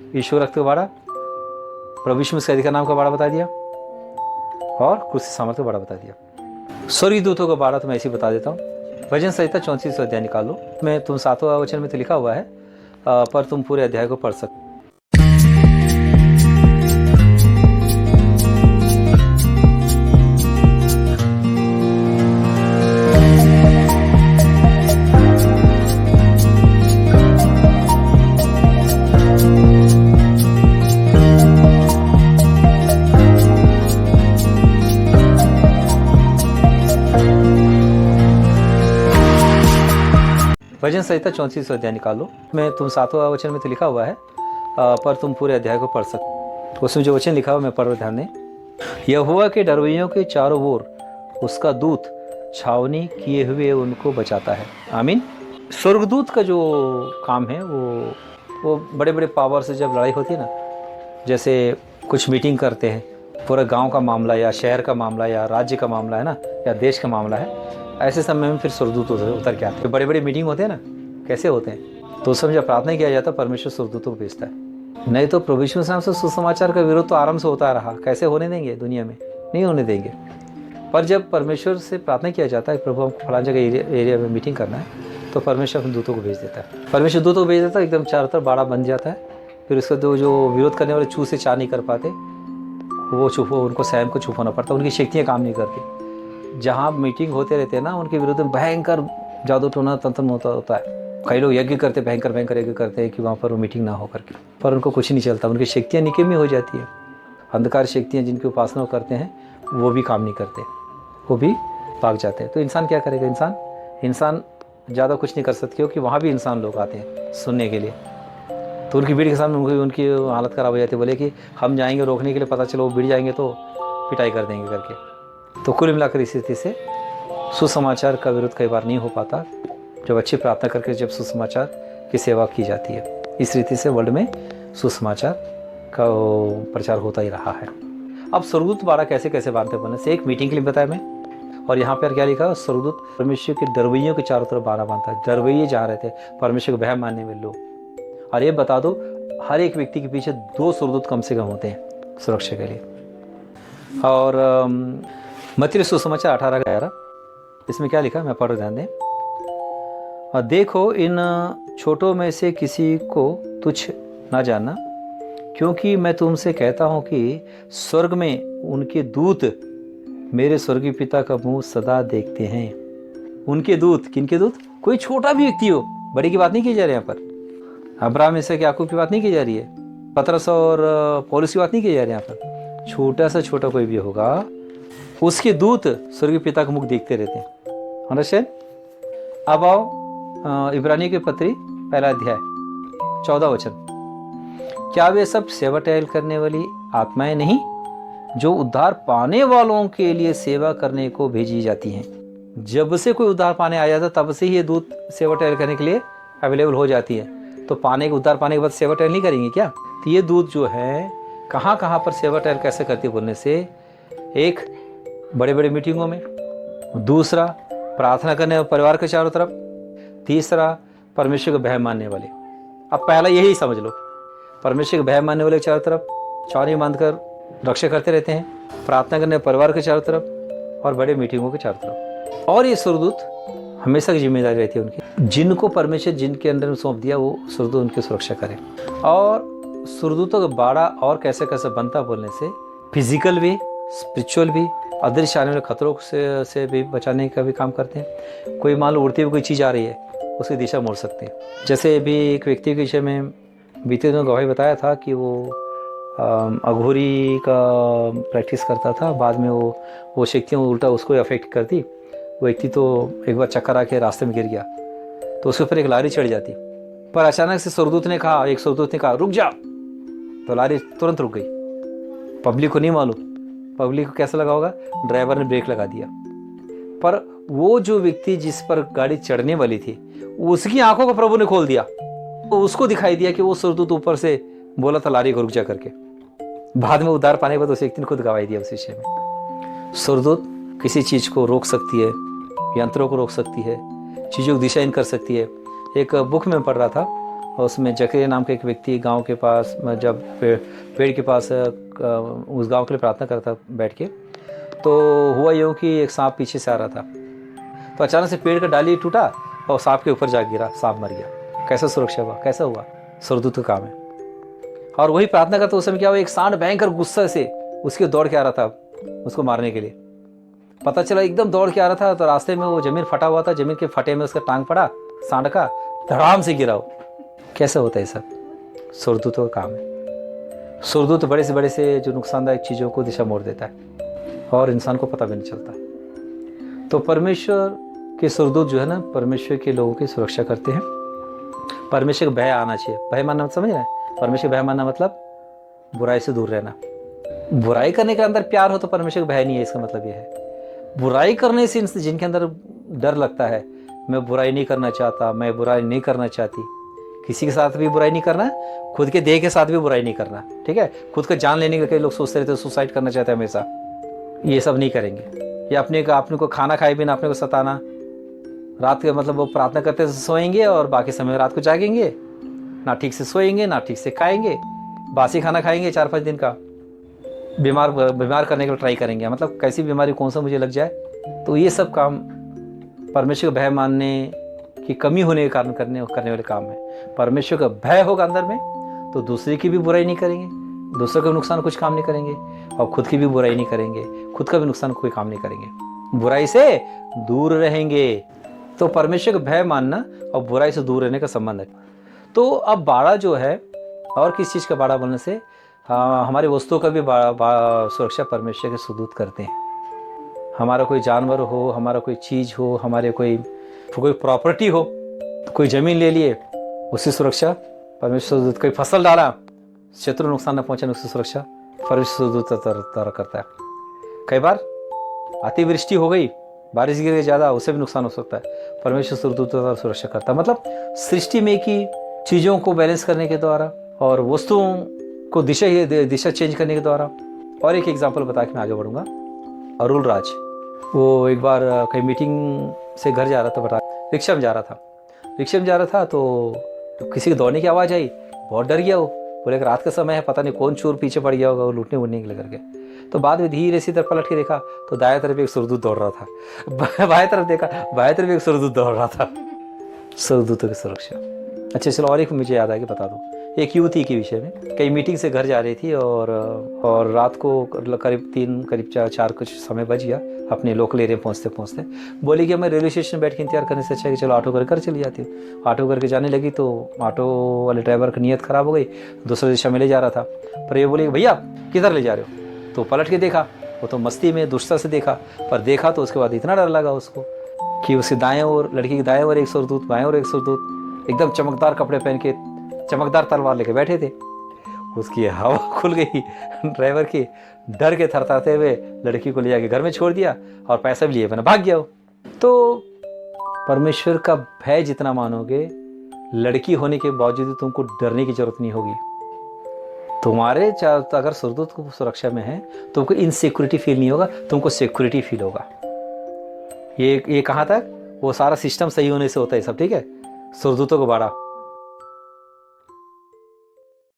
यीशु रक्त का बाड़ा, प्रभु यीशु मसीह का नाम का बाड़ा बता दिया और क्रूसी सामर्थ का बाड़ा बता दिया। स्वर्गीय दूतों का बाड़ा तो मैं ऐसे ही बता देता हूँ। भजन संहिता 34 अध्याय निकालो। मैं तुम 7वां वचन में तो लिखा हुआ है, पर तुम पूरे अध्याय को पढ़ सकते। भजन संहिता 34 अध्याय निकालो। मैं तुम 7वां वचन में तो लिखा हुआ है, पर तुम पूरे अध्याय को पढ़ सकते। उसमें जो वचन लिखा हुआ मैं पढ़ रहा, ध्यान दें। यहोवा के डरवैयों के चारों ओर उसका दूत छावनी किए हुए उनको बचाता है। आमीन। स्वर्गदूत का जो काम है वो बड़े बड़े पावर से जब लड़ाई होती है ना, जैसे कुछ मीटिंग करते हैं, पूरा गांव का मामला या शहर का मामला या राज्य का मामला है ना, या देश का मामला है, ऐसे समय में फिर स्वर्गदूत उतर के आते हैं। बड़े बड़े मीटिंग होते हैं ना, कैसे होते हैं, तो उस समय जब प्रार्थना किया जाता है परमेश्वर स्वर्गदूतों को भेजता है। नहीं तो प्रभु यीशु मसीह से सुसमाचार का विरोध तो आराम से होता रहा, कैसे होने देंगे, दुनिया में नहीं होने देंगे। पर जब परमेश्वर से प्रार्थना किया जाता है, प्रभु हमको फलां जगह एरिया में मीटिंग करना है, तो परमेश्वर अपने दूतों को भेज देता है। परमेश्वर दूतों को भेज देता है, एकदम चारों तरफ बाड़ा बन जाता है। फिर उसका जो विरोध करने वाले चू से चार नहीं कर पाते, वो उनको स्वयं को छुप होना पड़ता है, उनकी शक्तियाँ काम नहीं करती। जहाँ मीटिंग होते रहते हैं ना, उनके विरुद्ध में भयंकर जादू टोना तंत्र होता है। कई लोग यज्ञ करते, भयंकर यज्ञ करते हैं कि वहाँ पर वो मीटिंग ना हो करके, पर उनको कुछ नहीं चलता, उनकी शक्तियाँ निकम्मी हो जाती है। अंधकार शक्तियाँ जिनकी उपासना करते हैं वो भी काम नहीं करते, वो भी भाग जाते हैं। तो इंसान क्या करेगा? इंसान ज़्यादा कुछ नहीं कर सकते, क्योंकि वहाँ भी इंसान लोग आते हैं सुनने के लिए। तो उनकी भीड़ के सामने उनकी हालत ख़राब हो जाती है। बोले कि हम जाएंगे रोकने के लिए, पता चलो वो भीड़ जाएंगे तो पिटाई कर देंगे करके। तो कुल मिलाकर इस स्थिति से सुसमाचार का विरोध कई बार नहीं हो पाता, जब अच्छी प्रार्थना करके जब सुसमाचार की सेवा की जाती है। इस रीति से वर्ल्ड में सुसमाचार का प्रचार होता ही रहा है। अब स्वर्गदूत बाड़ा कैसे कैसे बांधते बनने से एक मीटिंग के लिए बताया मैं, और यहाँ पर क्या लिखा? स्वर्गदूत परमेश्वर के डरवैयों के चारों तरफ बाड़ा बांधता है। डरवैये जहाँ रहते हैं परमेश्वर को भय मानने में लोग। और ये बता दो, हर एक व्यक्ति के पीछे 2 स्वर्गदूत कम से कम होते हैं सुरक्षा के लिए। और मत्ती सुसमाचार 18:11, इसमें क्या लिखा मैं पढ़, ध्यान दें। देखो, इन छोटों में से किसी को तुच्छ ना जानना, क्योंकि मैं तुमसे कहता हूँ कि स्वर्ग में उनके दूत मेरे स्वर्गीय पिता का मुंह सदा देखते हैं। उनके दूत, किनके दूत? कोई छोटा भी व्यक्ति हो, बड़े की बात नहीं की जा रही है यहाँ पर। अब्राहम, इसहाक, याकूब की बात नहीं की जा रही है, पतरस और पौलुस की बात नहीं की जा रही है यहाँ पर। छोटा सा छोटा कोई भी होगा, उसके दूत स्वर्गीय पिता का मुख देखते रहते हैं। अंडरस्टैंड? अब आओ इब्रानियों के पत्री 1 अध्याय 14 वचन। क्या वे सब सेवा टहल करने वाली आत्माएं नहीं, जो उद्धार पाने वालों के लिए सेवा करने को भेजी जाती हैं? जब से कोई उद्धार पाने आ जाता तब से ही ये दूत सेवा टहल करने के लिए अवेलेबल हो जाती है। तो उद्धार पाने के बाद सेवा टहल नहीं करेंगे क्या? तो ये दूत जो है कहाँ कहाँ पर सेवा टहल कैसे करती है बोलने से, एक बड़े बड़े मीटिंगों में, दूसरा प्रार्थना करने और परिवार के चारों तरफ, तीसरा परमेश्वर को भय मानने वाले। अब पहला यही समझ लो, परमेश्वर को भय मानने वाले के चारों तरफ चौनी बांधकर रक्षा करते रहते हैं, प्रार्थना करने परिवार के चारों तरफ और बड़े मीटिंगों के चारों तरफ। और ये स्वर्गदूत हमेशा की जिम्मेदारी रहती है उनकी, जिनको परमेश्वर जिनके अंडर में सौंप दिया वो स्वर्गदूत उनकी सुरक्षा करे। और स्वर्गदूतों का बाड़ा और कैसे कैसे बनता बोलने से, फिजिकल भी, स्पिरिचुअल भी, अदृश्य आने वाले खतरों से भी बचाने का भी काम करते हैं। कोई मान लो उड़ती हुई कोई चीज़ आ रही है, उसकी दिशा मोड़ सकते हैं। जैसे अभी एक व्यक्ति के विषय में बीते दिनों गवाही बताया था कि वो अघोरी का प्रैक्टिस करता था, बाद में वो शक्तियाँ उल्टा उसको अफेक्ट करती। वो व्यक्ति तो एक बार चक्कर आके रास्ते में गिर गया, तो उसके ऊपर एक लारी चढ़ जाती, पर अचानक से स्वर्गदूत ने कहा रुक जा, तो लारी तुरंत रुक गई। पब्लिक को नहीं मालूम, पब्लिक को कैसा लगा होगा, ड्राइवर ने ब्रेक लगा दिया। पर वो जो व्यक्ति जिस पर गाड़ी चढ़ने वाली थी, उसकी आंखों को प्रभु ने खोल दिया, तो उसको दिखाई दिया कि वो स्वर्गदूत ऊपर से बोला था लारी को रुक जा करके। बाद में उद्धार पाने के बाद उस व्यक्ति ने खुद गवाही दिया उस विषय में। स्वर्गदूत किसी चीज को रोक सकती है, यंत्रों को रोक सकती है, चीजों को दिशाहीन कर सकती है। एक बुक में पढ़ रहा था, और उसमें जकरिया नाम का एक व्यक्ति गांव के पास जब पेड़ के पास उस गांव के लिए प्रार्थना करता बैठ के, तो हुआ यूँ कि एक सांप पीछे से आ रहा था। तो अचानक से पेड़ का डाली टूटा और सांप के ऊपर जा गिरा, सांप मर गया। कैसा सुरक्षा हुआ, कैसा हुआ? स्वर्गदूत का काम है। और वही प्रार्थना करता उस समय क्या हुआ, एक सांड भयंकर गुस्सा से उसके दौड़ के आ रहा था उसको मारने के लिए। पता चला एकदम दौड़ के आ रहा था, तो रास्ते में वो जमीन फटा हुआ था, जमीन के फटे में उसका टांग पड़ा, सांड का धड़ाम से गिरा। कैसे होता है सब? स्वर्गदूतों का काम है। स्वर्गदूत बड़े से जो नुकसानदायक चीज़ों को दिशा मोड़ देता है और इंसान को पता भी नहीं चलता। तो परमेश्वर के स्वर्गदूत जो है ना, परमेश्वर के लोगों की सुरक्षा करते हैं। परमेश्वर का भय आना चाहिए। भय मानना मतलब समझ रहे हैं? परमेश्वर का भय मानना मतलब बुराई से दूर रहना। बुराई करने के अंदर प्यार हो तो परमेश्वर का भय नहीं है, इसका मतलब यह है। बुराई करने से जिनके अंदर डर लगता है, मैं बुराई नहीं करना चाहता, मैं बुराई नहीं करना चाहती, किसी के साथ भी बुराई नहीं करना, खुद के देह के साथ भी बुराई नहीं करना, ठीक है? खुद का जान लेने के कई लोग सोचते रहते हैं, सुसाइड करना चाहते हैं हमेशा। ये सब नहीं करेंगे। या अपने को खाना खाए बिना अपने को सताना, रात के मतलब वो प्रार्थना करते सोएंगे और बाकी समय रात को जागेंगे, ना ठीक से सोएंगे ना ठीक से खाएंगे, बासी खाना खाएंगे 4-5 दिन का, बीमार करने के लिए ट्राई करेंगे। मतलब कैसी बीमारी कौन सा मुझे लग जाए। तो ये सब काम परमेश्वर का भय मानने की कमी होने के कारण करने वाले काम है। परमेश्वर का भय होगा अंदर में तो दूसरे की भी बुराई नहीं करेंगे, दूसरे का नुकसान कुछ काम नहीं करेंगे, और खुद की भी बुराई नहीं करेंगे, खुद का भी नुकसान कोई काम नहीं करेंगे, बुराई से दूर रहेंगे। तो परमेश्वर का भय मानना और बुराई से दूर रहने का संबंध है। तो अब बाड़ा जो है, और किस चीज़ का बाड़ा बनने से, हमारी वस्तुओं का भी सुरक्षा परमेश्वर के सुदूत करते हैं। हमारा कोई जानवर हो, हमारा कोई चीज़ हो, हमारे कोई प्रॉपर्टी हो, तो कोई ज़मीन ले लिए, उसकी सुरक्षा परमेश्वर सुदूत। कोई फसल डाला, शत्रु नुकसान न पहुँचाने, उसकी सुरक्षा परमेश्वर सुदूत द्वारा करता है। कई बार अतिवृष्टि हो गई, बारिश गिर गई ज़्यादा, उससे भी नुकसान हो सकता है, परमेश्वर सुदूत द्वारा सुरक्षा करता है। मतलब सृष्टि में की चीज़ों को बैलेंस करने के द्वारा और वस्तुओं को दिशा चेंज करने के द्वारा। और एक एग्जांपल बता के मैं आगे बढ़ूंगा। अरुल राज, वो एक बार कहीं मीटिंग से घर जा रहा था, बता रिक्शा में जा रहा था तो किसी के दौड़ने की आवाज़ आई, बहुत डर गया वो। बोले रात का समय है, पता नहीं कौन चोर पीछे पड़ गया होगा, वो लूटने वूटने के लिए करके। तो बाद में धीरे से तरफ पलट के देखा तो दाएं तरफ एक सुरदूत दौड़ रहा था, बाएं तरफ देखा, बाएं तरफ एक सुरदूत दौड़ रहा था। सुरदूतों की सुरक्षा। अच्छा चलो, और एक मुझे याद आया कि बता दूँ। एक युवती के विषय में, कई मीटिंग से घर जा रही थी और रात को करीब 4 कुछ समय बज गया, अपने लोकल एरिया पहुँचते बोली कि मैं रेलवे स्टेशन बैठ के इंतजार करने से अच्छा है कि चलो ऑटो कर चली जाती हूँ। ऑटो करके जाने लगी तो ऑटो वाले ड्राइवर की नीयत ख़राब हो गई, दूसरे दिशा में ले जा रहा था। पर ये बोली भैया किधर ले जा रहे हो? तो पलट के देखा, वो तो मस्ती में दुष्टता से देखा, पर देखा तो उसके बाद इतना डर लगा उसको कि उसके दाएं ओर, लड़की के दाएं ओर एक सुरदूत, बाएं ओर एक सुरदूत, एकदम चमकदार कपड़े पहन के चमकदार तलवार लेके बैठे थे। उसकी हवा खुल गई, ड्राइवर की डर के थरथराते हुए लड़की को ले जाके घर में छोड़ दिया और पैसा भी लिए बना भाग गया। तो परमेश्वर का भय जितना मानोगे, लड़की होने के बावजूद तुमको डरने की जरूरत नहीं होगी। तुम्हारे अगर सुरदूत को सुरक्षा में है, तुमको इनसिक्योरिटी फील नहीं होगा, तुमको सिक्योरिटी फील होगा। ये कहाँ तक? वो सारा सिस्टम सही होने से होता है सब, ठीक है? सुरदूतों को बाड़ा